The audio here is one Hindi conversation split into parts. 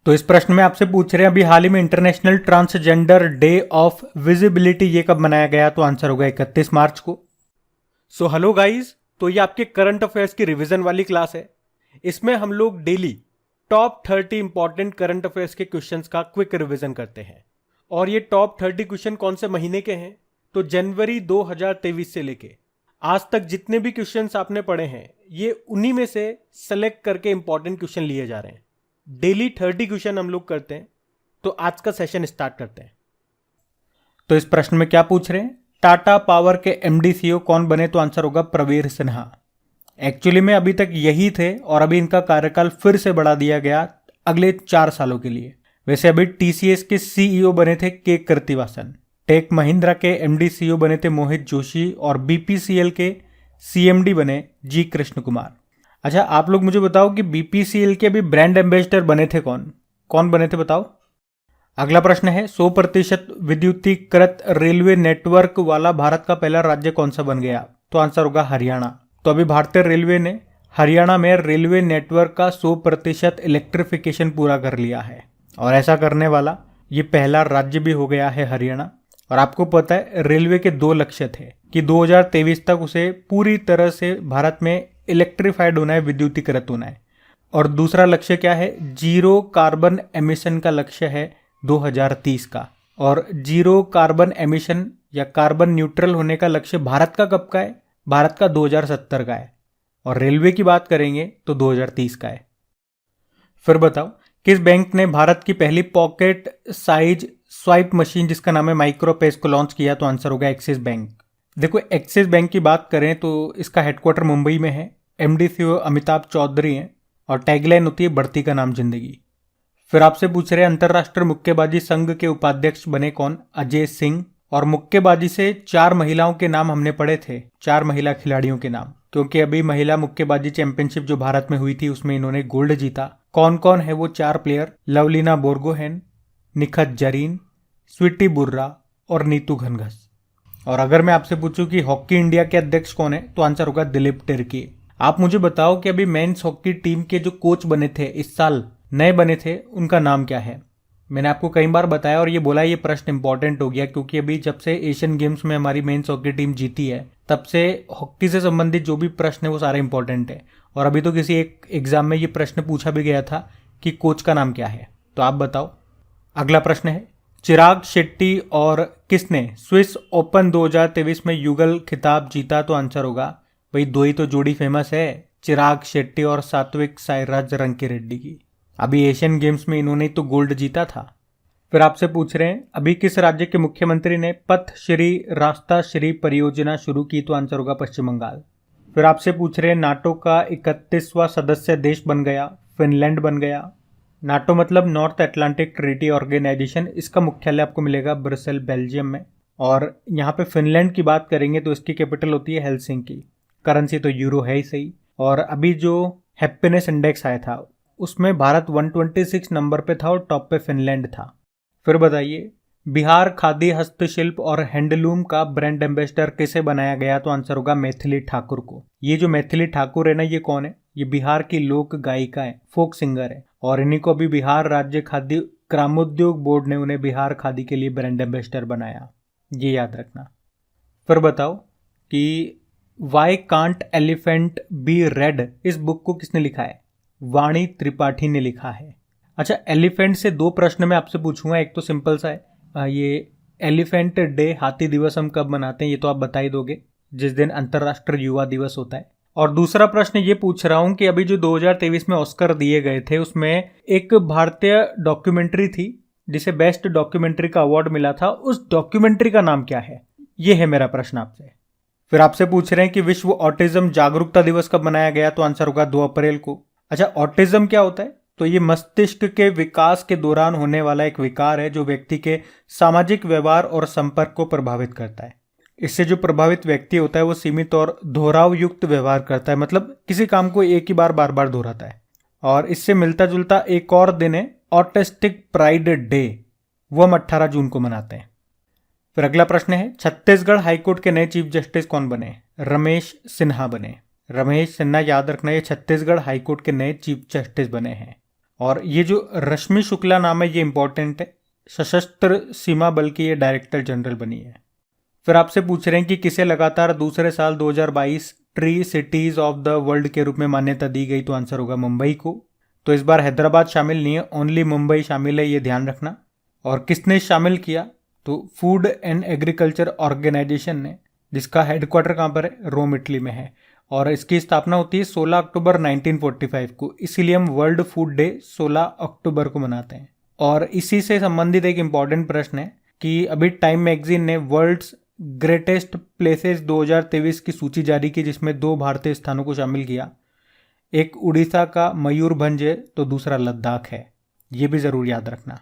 तो इस प्रश्न में आपसे पूछ रहे हैं अभी हाल ही में international transgender day of visibility ये कब मनाया गया, तो आंसर होगा 31 मार्च को। सो हेलो गाइस, तो ये आपके करंट अफेयर्स की रिवीजन वाली क्लास है। इसमें हम लोग daily top 30 important current affairs के क्वेश्चंस का क्विक रिवीजन करते हैं। और ये टॉप 30 क्वेश्चन कौन से महीने के हैं, तो जनवरी 2023 से लेके आज तक जितने भी क्वेश्चंस आपने पढ़े हैं ये उन्हीं में से सेलेक्ट करके इंपॉर्टेंट क्वेश्चन लिए जा रहे हैं। डेली 30 क्वेश्चन हम लोग करते हैं। तो आज का सेशन स्टार्ट करते हैं। तो इस प्रश्न में क्या पूछ रहे हैं, टाटा पावर के एमडी सीईओ कौन बने, तो आंसर होगा प्रवीर सिन्हा। एक्चुअली में अभी तक यही थे और अभी इनका कार्यकाल फिर से बढ़ा दिया गया अगले 4 सालों के लिए। वैसे अभी टीसीएस के सीईओ बने थे के कृतिवासन, टेक महिंद्रा के एमडी सीईओ बने थे मोहित जोशी और बीपीसीएल के सीएमडी बने जी कृष्ण कुमार। अच्छा, आप लोग मुझे बताओ कि बीपीसीएल के अभी ब्रांड एम्बेसडर बने थे कौन कौन बने थे, बताओ। अगला प्रश्न है 100% विद्युतीकृत रेलवे नेटवर्क वाला भारत का पहला राज्य कौन सा बन गया, तो आंसर होगा हरियाणा। तो अभी भारतीय रेलवे ने हरियाणा में रेलवे नेटवर्क का 100% इलेक्ट्रिफिकेशन पूरा कर लिया है और ऐसा करने वाला ये पहला राज्य भी हो गया है हरियाणा। और आपको पता है रेलवे के 2 लक्ष्य थे कि 2023 तक उसे पूरी तरह से भारत में इलेक्ट्रीफाइड होना है, विद्युतीकृत होना है। और दूसरा लक्ष्य क्या है, जीरो कार्बन एमिशन का लक्ष्य है 2030 का। और जीरो कार्बन एमिशन या कार्बन न्यूट्रल होने का लक्ष्य भारत का कब का है, भारत का 2070 का है। और रेलवे की बात करेंगे तो 2030 का है। फिर बताओ किस बैंक ने भारत की पहली पॉकेट साइज स्वाइप मशीन जिसका नाम है माइक्रोपेस को लॉन्च किया, तो आंसर होगा एक्सिस बैंक। देखो एक्सिस बैंक की बात करें तो इसका हेडक्वार्टर मुंबई में है, एमडी सीईओ अमिताभ चौधरी हैं और टैगलाइन होती है बढ़ती का नाम जिंदगी। फिर आपसे पूछ रहे हैं अंतर्राष्ट्रीय मुक्केबाजी संघ के उपाध्यक्ष बने कौन, अजय सिंह। और मुक्केबाजी से 4 महिलाओं के नाम हमने पढ़े थे, 4 महिला खिलाड़ियों के नाम, क्योंकि अभी महिला मुक्केबाजी चैंपियनशिप जो भारत में हुई थी उसमें इन्होंने गोल्ड जीता। कौन कौन है वो 4 प्लेयर, लवलीना बोरगोहेन, निखत जरीन, स्वीटी बुर्रा और नीतू घनघस। और अगर मैं आपसे पूछूं कि हॉकी इंडिया के अध्यक्ष कौन है, तो आंसर होगा दिलीप तिर्की। आप मुझे बताओ कि अभी मेंस हॉकी टीम के जो कोच बने थे, इस साल नए बने थे, उनका नाम क्या है। मैंने आपको कई बार बताया और ये बोला ये प्रश्न इंपॉर्टेंट हो गया क्योंकि अभी जब से एशियन गेम्स में हमारी मेंस हॉकी टीम जीती है तब से हॉकी से संबंधित जो भी प्रश्न है वो सारे इंपॉर्टेंट है। और अभी तो किसी एक एग्जाम में ये प्रश्न पूछा भी गया था कि कोच का नाम क्या है, तो आप बताओ। अगला प्रश्न है चिराग शेट्टी और किसने स्विस ओपन 2023 में युगल खिताब जीता, तो आंसर होगा भाई 2 ही तो जोड़ी फेमस है, चिराग शेट्टी और सात्विक साईराज रंकीरेड्डी की। अभी एशियन गेम्स में इन्होंने तो गोल्ड जीता था। फिर आपसे पूछ रहे हैं अभी किस राज्य के मुख्यमंत्री ने पथ श्री रास्ता श्री परियोजना शुरू की, तो आंसर होगा पश्चिम बंगाल। फिर आपसे पूछ रहे हैं नाटो का 31वां सदस्य देश बन गया, फिनलैंड बन गया। नाटो मतलब नॉर्थ अटलांटिक ट्रीटी ऑर्गेनाइजेशन, इसका मुख्यालय आपको मिलेगा ब्रसेल बेल्जियम में। और यहाँ पे फिनलैंड की बात करेंगे तो इसकी कैपिटल होती है हेलसिंकी। करेंसी तो यूरो है ही सही। और अभी जो हैप्पीनेस इंडेक्स आया था उसमें भारत 126 नंबर पे था और टॉप पे फिनलैंड था। फिर बताइए बिहार खादी हस्तशिल्प और हैंडलूम का ब्रांड एम्बेसडर किसे बनाया गया, तो आंसर होगा मैथिली ठाकुर को। ये जो मैथिली ठाकुर है ना, ये कौन है, ये बिहार की लोक गायिका है, फोक सिंगर है। और इन्हीं को अभी बिहार राज्य खादी ग्रामोद्योग बोर्ड ने उन्हें बिहार खादी के लिए ब्रांड एम्बेसडर बनाया, ये याद रखना। फिर बताओ कि why can't elephant be red, इस बुक को किसने लिखा है, वाणी त्रिपाठी ने लिखा है। अच्छा, एलिफेंट से 2 प्रश्न मैं आपसे पूछूंगा। एक तो सिंपल सा है, ये एलिफेंट डे हाथी दिवस हम कब मनाते हैं, ये तो आप बता ही दोगे, जिस दिन अंतर्राष्ट्रीय युवा दिवस होता है। और दूसरा प्रश्न ये पूछ रहा हूं कि अभी जो 2023 में ऑस्कर दिए गए थे उसमें एक भारतीय डॉक्यूमेंट्री थी जिसे बेस्ट डॉक्यूमेंट्री का अवार्ड मिला था, उस डॉक्यूमेंट्री का नाम क्या है, ये है मेरा प्रश्न आपसे। फिर आपसे पूछ रहे हैं कि विश्व ऑटिज्म जागरूकता दिवस कब मनाया गया, तो आंसर होगा 2 अप्रैल को। अच्छा, ऑटिज्म क्या होता है, तो ये मस्तिष्क के विकास के दौरान होने वाला एक विकार है जो व्यक्ति के सामाजिक व्यवहार और संपर्क को प्रभावित करता है। इससे जो प्रभावित व्यक्ति होता है वो सीमित और दोहराव युक्त व्यवहार करता है, मतलब किसी काम को एक ही बार बार दोहराता है। और इससे मिलता जुलता एक और दिन है ऑटिस्टिक प्राइड डे, वो हम 18 जून को मनाते हैं। फिर अगला प्रश्न है छत्तीसगढ़ हाईकोर्ट के नए चीफ जस्टिस कौन बने, रमेश सिन्हा बने। रमेश सिन्हा याद रखना, ये छत्तीसगढ़ हाईकोर्ट के नए चीफ जस्टिस बने हैं। और ये जो रश्मि शुक्ला नाम है ये इंपॉर्टेंट है, सशस्त्र सीमा बल की ये डायरेक्टर जनरल बनी है। फिर आपसे पूछ रहे हैं कि किसे लगातार दूसरे साल 2022 tree cities of the world के रूप में मान्यता दी गई, तो आंसर होगा मुंबई को। तो इस बार हैदराबाद शामिल नहीं है, ओनली मुंबई शामिल है, ये ध्यान रखना। और किसने शामिल किया, तो फूड एंड एग्रीकल्चर ऑर्गेनाइजेशन ने, जिसका हेडक्वार्टर कहाँ पर है, रोम इटली में है। और इसकी स्थापना होती है 16 अक्टूबर 1945 को, इसीलिए हम वर्ल्ड फूड डे 16 अक्टूबर को मनाते हैं। और इसी से संबंधित एक इम्पॉर्टेंट प्रश्न है कि अभी टाइम मैगजीन ने वर्ल्ड्स ग्रेटेस्ट प्लेसेस 2023 की सूची जारी की, जिसमें 2 भारतीय स्थानों को शामिल किया। एक उड़ीसा का मयूरभंज है, तो दूसरा लद्दाख है, ये भी ज़रूर याद रखना।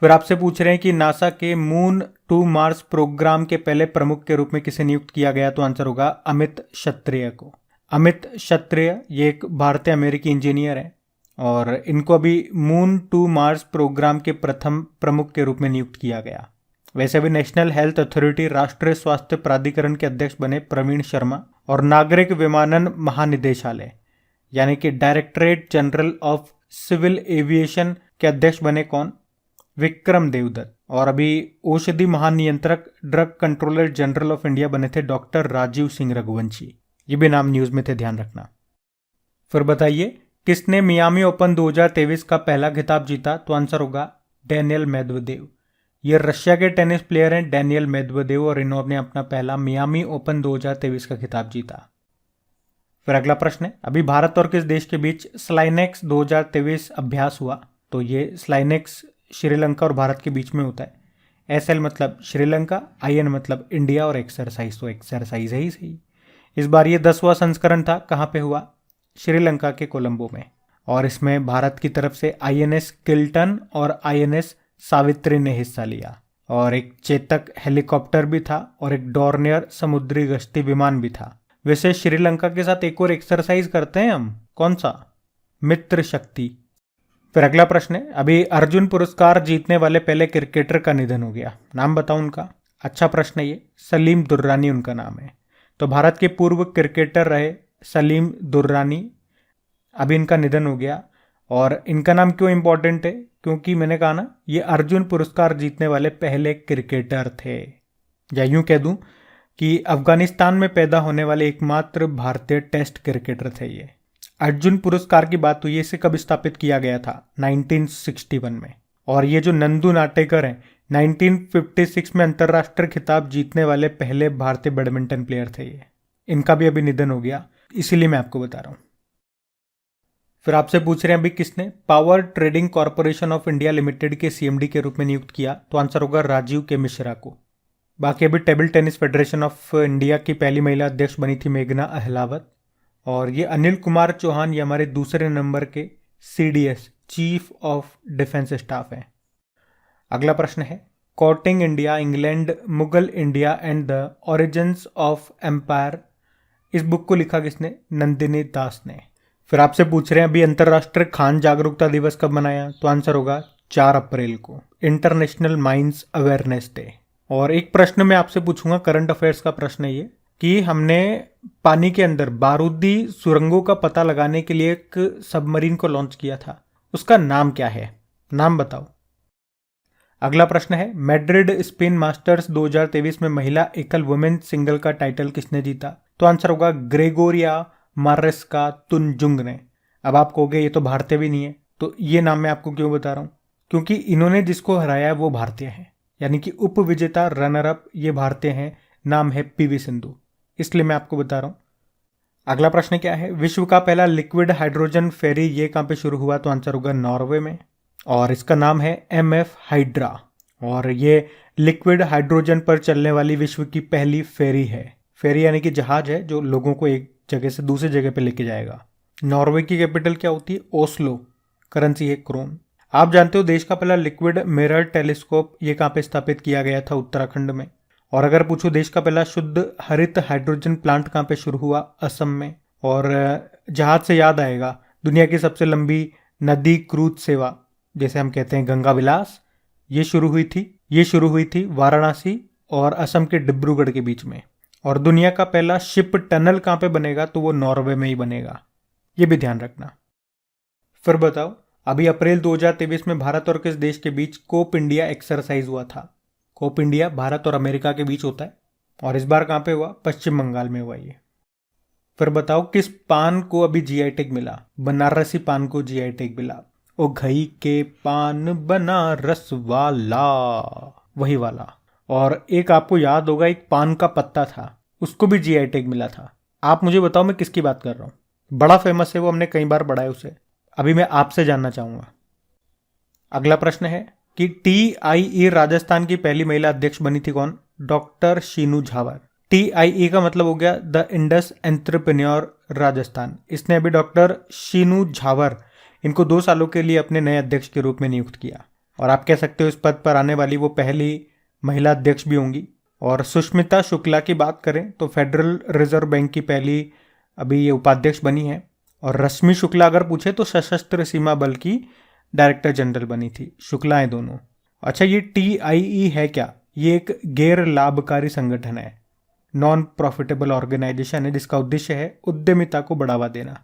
फिर आपसे पूछ रहे हैं कि नासा के मून टू मार्स प्रोग्राम के पहले प्रमुख के रूप में किसे नियुक्त किया गया, तो आंसर होगा अमित क्षत्रिय को। अमित क्षत्रिय ये एक भारतीय अमेरिकी इंजीनियर है और इनको अभी मून टू मार्स प्रोग्राम के प्रथम प्रमुख के रूप में नियुक्त किया गया। वैसे भी नेशनल हेल्थ अथॉरिटी राष्ट्रीय स्वास्थ्य प्राधिकरण के अध्यक्ष बने प्रवीण शर्मा, और नागरिक विमानन महानिदेशालय यानी कि Directorate General of Civil Aviation के अध्यक्ष बने कौन, विक्रम देवदत्त। और अभी औषधि महानियंत्रक drug controller general of India बने थे डॉक्टर राजीव सिंह रघुवंशी, ये भी नाम न्यूज में थे, ध्यान रखना। फिर बताइए किसने मियामी ओपन 2023 का पहला खिताब जीता, तो आंसर होगा डैनियल मेदवेदेव। ये रशिया के टेनिस प्लेयर हैं डैनियल मेदवेदेव, और इन्होंने अपना पहला मियामी ओपन 2023 का खिताब जीता। फिर अगला प्रश्न है, अभी भारत और किस देश के बीच स्लाइनेक्स 2023 अभ्यास हुआ, तो ये स्लाइनेक्स श्रीलंका और भारत के बीच में होता है। SL मतलब श्रीलंका, IN मतलब इंडिया, और एक्सरसाइज तो एक्सरसाइज है ही सही। इस बार ये 10वां संस्करण था, कहाँ पे हुआ, श्रीलंका के कोलंबो में। और इसमें भारत की तरफ से INS किल्टन और INS सावित्री ने हिस्सा लिया, और एक चेतक हेलीकॉप्टर भी था और एक डॉर्नियर समुद्री गश्ती विमान भी था। वैसे श्रीलंका के साथ एक और एक्सरसाइज करते हैं हम, कौन सा, मित्र शक्ति। फिर अगला प्रश्न है, अभी अर्जुन पुरस्कार जीतने वाले पहले क्रिकेटर का निधन हो गया, नाम बताओ उनका। अच्छा प्रश्न है ये, सलीम दुर्रानी उनका नाम है। तो भारत के पूर्व क्रिकेटर रहे सलीम दुर्रानी, अभी इनका निधन हो गया। और इनका नाम क्यों इंपॉर्टेंट है, क्योंकि मैंने कहा ना ये अर्जुन पुरस्कार जीतने वाले पहले क्रिकेटर थे, या यूं कह दूं कि अफगानिस्तान में पैदा होने वाले एकमात्र भारतीय टेस्ट क्रिकेटर थे ये। अर्जुन पुरस्कार की बात हुई, इसे कब स्थापित किया गया था, 1961 में। और ये जो नंदू नाटेकर हैं 1956 में अंतर्राष्ट्रीय खिताब जीतने वाले पहले भारतीय बैडमिंटन प्लेयर थे ये। इनका भी अभी निधन हो गया, इसीलिए मैं आपको बता रहा हूं। फिर आपसे पूछ रहे हैं अभी किसने power trading corporation of India limited के CMD के रूप में नियुक्त किया, तो आंसर होगा राजीव के मिश्रा को। बाकी अभी table tennis federation of India की पहली महिला अध्यक्ष बनी थी मेघना अहलावत। और ये अनिल कुमार चौहान, ये हमारे दूसरे नंबर के CDS chief of defence staff हैं। अगला प्रश्न है, courting India England Mughal India and the origins of empire, इस बुक को लिखा किसने, नंदिनी दास ने। फिर आपसे पूछ रहे हैं अभी अंतर्राष्ट्रीय खान जागरूकता दिवस कब मनाया, तो आंसर होगा 4 अप्रैल को, इंटरनेशनल माइंस अवेयरनेस डे। और एक प्रश्न मैं आपसे पूछूंगा, करंट अफेयर्स का प्रश्न है ये, कि हमने पानी के अंदर बारूदी सुरंगों का पता लगाने के लिए एक सबमरीन को लॉन्च किया था, उसका नाम क्या है, नाम बताओ। अगला प्रश्न है, मैड्रिड स्पिन मास्टर्स 2023 में महिला एकल वुमेन सिंगल का टाइटल किसने जीता, तो आंसर होगा ग्रेगोरिया मारेस्का तुनजुंग ने। अब आप कहोगे ये तो भारतीय भी नहीं है, तो ये नाम मैं आपको क्यों बता रहा हूं, क्योंकि इन्होंने जिसको हराया है वो भारतीय है, यानी कि उप विजेता रनर अप ये भारतीय हैं, नाम है PV सिंधु, इसलिए मैं आपको बता रहा हूं। अगला प्रश्न क्या है, विश्व का पहला लिक्विड हाइड्रोजन फेरी ये कहां पे शुरू हुआ, तो आंसर होगा नॉर्वे में, और इसका नाम है MF हाइड्रा। और ये लिक्विड हाइड्रोजन पर चलने वाली विश्व की पहली फेरी है। फेरी यानी कि जहाज है जो लोगों को एक जगह से दूसरी जगह पे लेके जाएगा। नॉर्वे की कैपिटल क्या होती है, ओस्लो, करेंसी है क्रोन। आप जानते हो देश का पहला लिक्विड मिरर टेलीस्कोप ये कहाँ पे स्थापित किया गया था, उत्तराखंड में। और अगर पूछो देश का पहला शुद्ध हरित हाइड्रोजन प्लांट कहाँ पे शुरू हुआ, असम में। और जहाज से याद आएगा, दुनिया की सबसे लंबी नदी क्रूज सेवा जैसे हम कहते हैं गंगा विलास, ये शुरू हुई थी वाराणसी और असम के डिब्रूगढ़ के बीच में। और दुनिया का पहला शिप टनल कहाँ पे बनेगा, तो वो नॉर्वे में ही बनेगा, ये भी ध्यान रखना। फिर बताओ अभी अप्रैल 2023 में भारत और किस देश के बीच कोप इंडिया एक्सरसाइज हुआ था? कोप इंडिया भारत और अमेरिका के बीच होता है और इस बार कहाँ पे हुआ? पश्चिम बंगाल में हुआ ये। फिर बताओ किस पान को अभी जीआई टैग मिला? बनारसी पान को जीआई टैग मिला। ओ घई के पान बनारस वाला, वही वाला। और एक आपको याद होगा, एक पान का पत्ता था, उसको भी जीआई टैग मिला था। आप मुझे बताओ मैं किसकी बात कर रहा हूँ? बड़ा फेमस है वो, हमने कई बार बढ़ाया उसे। अभी मैं आपसे जानना चाहूंगा। अगला प्रश्न है कि TIE राजस्थान की पहली महिला अध्यक्ष बनी थी कौन? डॉक्टर शीनू झावर। TIE का मतलब हो गया द इंडस एंटरप्रेन्योर राजस्थान। इसने अभी डॉक्टर शीनू झावर इनको 2 सालों के लिए अपने नए अध्यक्ष के रूप में नियुक्त किया और आप कह सकते हो इस पद पर आने वाली वो पहली महिला अध्यक्ष भी होंगी। और सुष्मिता शुक्ला की बात करें तो फेडरल रिजर्व बैंक की पहली अभी ये उपाध्यक्ष बनी है। और रश्मि शुक्ला अगर पूछे तो सशस्त्र सीमा बल की डायरेक्टर जनरल बनी थी। शुक्ला है दोनों। अच्छा, ये TIE है क्या? ये एक गैर लाभकारी संगठन है, नॉन प्रॉफिटेबल ऑर्गेनाइजेशन है, जिसका उद्देश्य है उद्यमिता को बढ़ावा देना।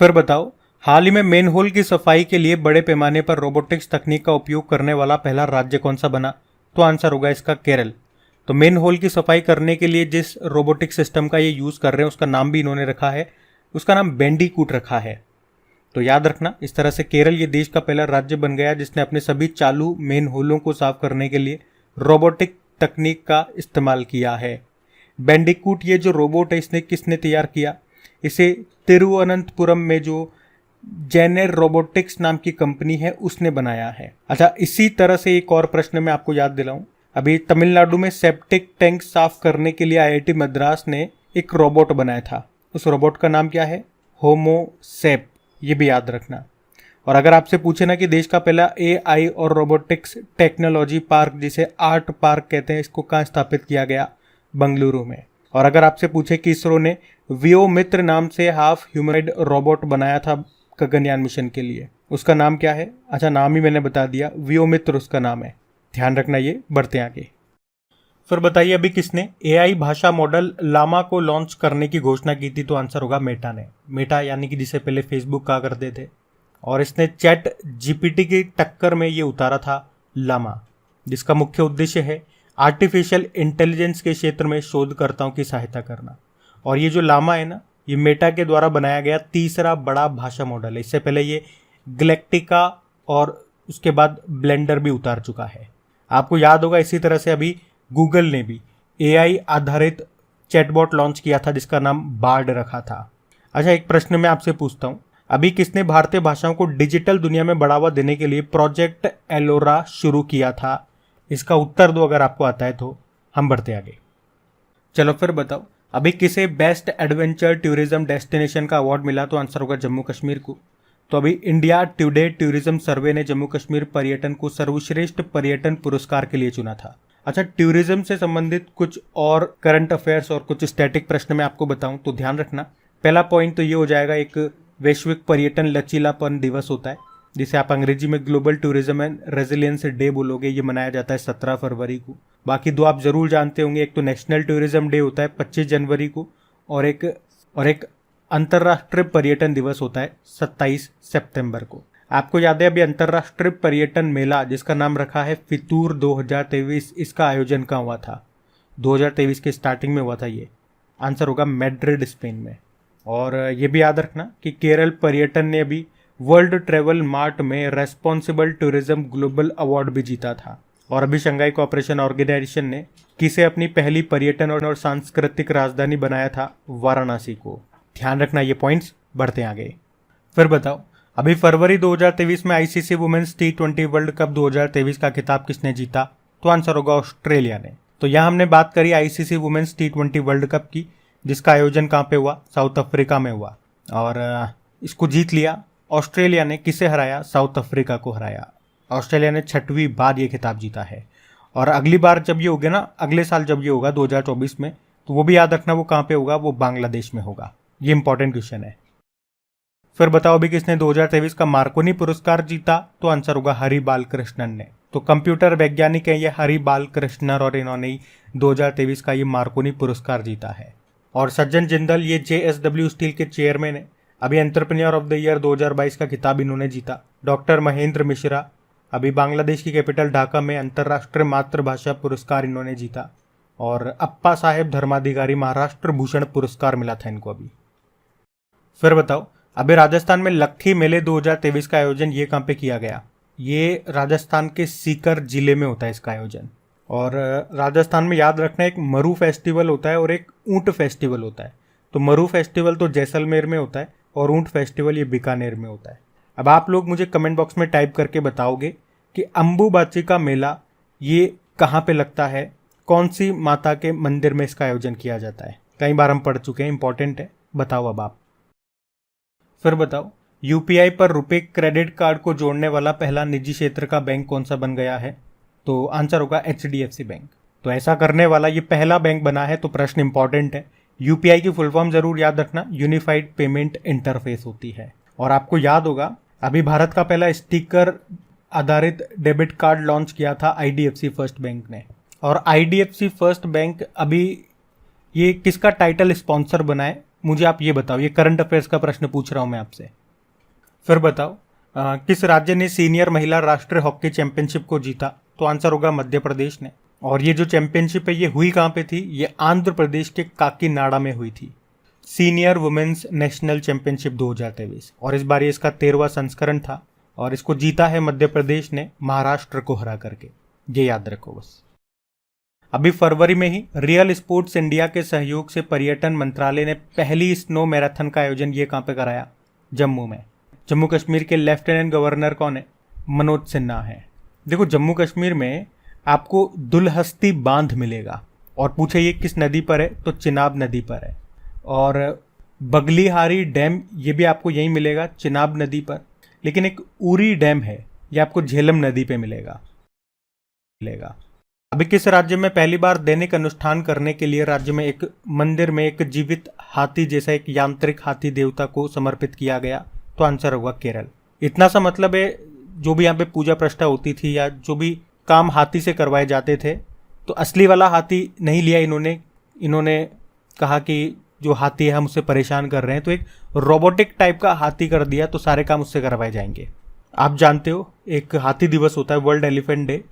फिर बताओ, हाल ही में मेन होल की सफाई के लिए बड़े पैमाने पर रोबोटिक्स तकनीक का उपयोग करने वाला पहला राज्य कौन सा बना? तो आंसर होगा इसका केरल। तो मेन होल की सफाई करने के लिए जिस रोबोटिक सिस्टम का ये यूज कर रहे हैं उसका नाम भी इन्होंने रखा है, उसका नाम बैंडीकूट रखा है। तो याद रखना, इस तरह से केरल ये देश का पहला राज्य बन गया जिसने अपने सभी चालू मेन होलों को साफ करने के लिए रोबोटिक तकनीक का इस्तेमाल किया है। बैंडीकूट ये जो रोबोट है इसने किसने तैयार किया? इसे तिरुवनंतपुरम में जो जेनर रोबोटिक्स नाम की कंपनी है उसने बनाया है। अच्छा, इसी तरह से एक और प्रश्न मैं आपको याद दिलाऊं। अभी तमिलनाडु में सेप्टिक टैंक साफ करने के लिए IIT मद्रास ने एक रोबोट बनाया था। उस रोबोट का नाम क्या है? होमोसेप। ये भी याद रखना। और अगर आपसे पूछे ना कि देश का पहला AI और रोबोटिक्स टेक्नोलॉजी पार्क, जिसे आर्ट पार्क कहते हैं, इसको कहाँ स्थापित किया गया? बंगलुरु में। और अगर आपसे पूछे कि इसरो ने व्योमित्र नाम से हाफ ह्यूमनॉइड रोबोट बनाया था गगनयान मिशन के लिए, उसका नाम क्या है? अच्छा, नाम ही मैंने बता दिया, व्योमित्र उसका नाम है। ध्यान रखना ये। बढ़ते आगे। फिर बताइए अभी किसने AI भाषा मॉडल लामा को लॉन्च करने की घोषणा की थी? तो आंसर होगा मेटा ने। मेटा यानी कि जिसे पहले फेसबुक कहा करते थे। और इसने चैट GPT की टक्कर में ये उतारा था लामा, जिसका मुख्य उद्देश्य है आर्टिफिशियल इंटेलिजेंस के क्षेत्र में शोधकर्ताओं की सहायता करना। और ये जो लामा है ना, ये मेटा के द्वारा बनाया गया तीसरा बड़ा भाषा मॉडल है। इससे पहले ये गैलेक्टिका और उसके बाद ब्लेंडर भी उतार चुका है। आपको याद होगा इसी तरह से अभी गूगल ने भी AI आधारित चैटबॉट लॉन्च किया था जिसका नाम बार्ड रखा था। अच्छा, एक प्रश्न मैं आपसे पूछता हूँ, अभी किसने भारतीय भाषाओं को डिजिटल दुनिया में बढ़ावा देने के लिए प्रोजेक्ट एलोरा शुरू किया था? इसका उत्तर दो अगर आपको आता है तो। हम बढ़ते आगे। चलो फिर बताओ, अभी किसे बेस्ट एडवेंचर टूरिज्म डेस्टिनेशन का अवार्ड मिला? तो आंसर होगा जम्मू कश्मीर को। तो अभी इंडिया टुडे टूरिज्म सर्वे ने जम्मू कश्मीर पर्यटन को सर्वश्रेष्ठ पर्यटन पुरस्कार के लिए चुना था। अच्छा, टूरिज्म से संबंधित कुछ और करंट अफेयर्स और कुछ स्टैटिक प्रश्न मैं आपको बताऊं तो ध्यान रखना। पहला पॉइंट तो ये हो जाएगा, एक वैश्विक पर्यटन लचीलापन दिवस होता है जिसे आप अंग्रेजी में global tourism and resilience day बोलोगे। ये मनाया जाता है 17 फरवरी को। बाकी दो आप जरूर जानते होंगे, एक तो नेशनल टूरिज्म डे होता है 25 जनवरी को और एक अंतर्राष्ट्रीय पर्यटन दिवस होता है 27 सितंबर को। आपको याद है अभी अंतर्राष्ट्रीय पर्यटन मेला जिसका नाम रखा है फितूर 2023, इसका आयोजन कहाँ हुआ था? 2023 के स्टार्टिंग में हुआ था ये। आंसर होगा मैड्रिड, स्पेन में। और ये भी याद रखना कि केरल पर्यटन ने अभी वर्ल्ड ट्रेवल मार्ट में रेस्पॉन्सिबल टूरिज्म ग्लोबल अवार्ड भी जीता था। और अभी शंघाई कोऑपरेशन ऑर्गेनाइजेशन ने किसे अपनी पहली पर्यटन और सांस्कृतिक राजधानी बनाया था? वाराणसी को। ध्यान रखना ये पॉइंट्स। बढ़ते आगे। फिर बताओ, अभी फरवरी 2023 में ICC women's T20 world cup 2023 का खिताब किसने जीता? तो आंसर होगा ऑस्ट्रेलिया ने। तो यहाँ हमने बात करी ICC women's T20 world cup की, जिसका आयोजन कहाँ पे हुआ? साउथ अफ्रीका में हुआ। और इसको जीत लिया ऑस्ट्रेलिया ने। किसे हराया? साउथ अफ्रीका को हराया। ऑस्ट्रेलिया ने 6वीं बार ये खिताब जीता है। और अगली बार जब ये होगा ना, अगले साल जब ये होगा 2024 में, तो वो भी याद रखना वो कहाँ पे होगा? वो बांग्लादेश में होगा। ये इंपॉर्टेंट क्वेश्चन है। फिर बताओ अभी किसने 2023 का मार्कोनी पुरस्कार जीता? तो आंसर होगा हरि बालकृष्णन ने। तो कंप्यूटर वैज्ञानिक है ये हरि बालकृष्णन और इन्होंने ही 2023 का ये मार्कोनी पुरस्कार जीता है। और सज्जन जिंदल ये JSW स्टील के चेयरमैन है। अभी एंटरप्रेन्योर ऑफ द ईयर 2022 का खिताब इन्होंने जीता। डॉक्टर महेंद्र मिश्रा, अभी बांग्लादेश की कैपिटल ढाका में अंतर्राष्ट्रीय मातृभाषा पुरस्कार इन्होंने जीता। और अप्पा साहेब धर्माधिकारी महाराष्ट्र भूषण पुरस्कार मिला था इनको अभी। फिर बताओ, अभी राजस्थान में लक्खी मेले 2023 का आयोजन ये कहाँ पे किया गया? ये राजस्थान के सीकर जिले में होता है इसका आयोजन। और राजस्थान में याद रखना, एक मरु फेस्टिवल होता है और एक ऊंट फेस्टिवल होता है। तो मरु फेस्टिवल तो जैसलमेर में होता है और ऊंट फेस्टिवल ये बीकानेर में होता है। अब आप लोग मुझे कमेंट बॉक्स में टाइप करके बताओगे कि अंबुबाची का मेला ये कहाँ पे लगता है, कौन सी माता के मंदिर में इसका आयोजन किया जाता है। कई बार हम पढ़ चुके हैं, इंपॉर्टेंट है, बताओ अब आप। फिर बताओ, यूपीआई पर रुपए क्रेडिट कार्ड को जोड़ने वाला पहला निजी क्षेत्र का बैंक कौन सा बन गया है? तो आंसर होगा HDFC बैंक। तो ऐसा करने वाला ये पहला बैंक बना है। तो प्रश्न इंपॉर्टेंट है। यूपीआई की फुल फॉर्म जरूर याद रखना, यूनिफाइड पेमेंट इंटरफेस होती है। और आपको याद होगा, अभी भारत का पहला स्टिकर आधारित डेबिट कार्ड लॉन्च किया था IDFC फर्स्ट बैंक ने। और IDFC फर्स्ट बैंक अभी ये किसका टाइटल स्पॉन्सर बना है, मुझे आप ये बताओ। ये करंट अफेयर्स का प्रश्न पूछ रहा हूं मैं आपसे। फिर बताओ, किस राज्य ने सीनियर महिला राष्ट्रीय हॉकी चैंपियनशिप को जीता? तो आंसर होगा मध्य प्रदेश ने। और ये जो चैंपियनशिप है ये हुई कहाँ पे थी? ये आंध्र प्रदेश के काकीनाडा में हुई थी, सीनियर वुमेन्स नेशनल चैंपियनशिप 2023। और इस बार ये इसका 13वां संस्करण था और इसको जीता है मध्य प्रदेश ने महाराष्ट्र को हरा करके। ये याद रखो बस। अभी फरवरी में ही रियल स्पोर्ट्स इंडिया के सहयोग से पर्यटन मंत्रालय ने पहली स्नो मैराथन का आयोजन ये कहाँ पे कराया? जम्मू में। जम्मू कश्मीर के लेफ्टिनेंट गवर्नर कौन है? मनोज सिन्हा है। देखो, जम्मू कश्मीर में आपको दुलहस्ती बांध मिलेगा और पूछे ये किस नदी पर है? तो चिनाब नदी पर है। और बगलीहारी डैम ये भी आपको यहीं मिलेगा, चिनाब नदी पर। लेकिन एक उरी डैम है, ये आपको झेलम नदी पे मिलेगा। अभी किस राज्य में पहली बार दैनिक अनुष्ठान करने के लिए राज्य में एक मंदिर में एक जीवित हाथी जैसा एक यांत्रिक हाथी देवता को समर्पित किया गया? तो आंसर होगा केरल। इतना सा मतलब है, जो भी यहाँ पे पूजा प्रतिष्ठा होती थी या जो भी काम हाथी से करवाए जाते थे, तो असली वाला हाथी नहीं लिया इन्होंने कहा कि जो हाथी है हम उससे परेशान कर रहे हैं, तो एक रोबोटिक टाइप का हाथी कर दिया, तो सारे काम उससे करवाए जाएंगे। आप जानते हो एक हाथी दिवस होता है, वर्ल्ड एलिफेंट डे।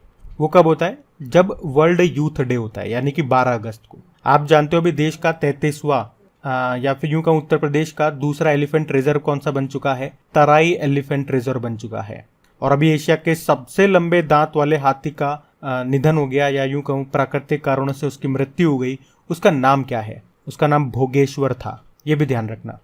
वो कब होता है? जब वर्ल्ड यूथ डे होता है, यानी कि 12 अगस्त को। आप जानते हो अभी देश का 33वां या फिर यूं कहूं उत्तर प्रदेश का दूसरा एलिफेंट रिजर्व कौन सा बन चुका है? तराई एलिफेंट रिजर्व बन चुका है। और अभी एशिया के सबसे लंबे दांत वाले हाथी का निधन हो गया, या यूं कहूं प्राकृतिक कारणों से उसकी मृत्यु हो गई। उसका नाम क्या है? उसका नाम भोगेश्वर था। ये भी ध्यान रखना।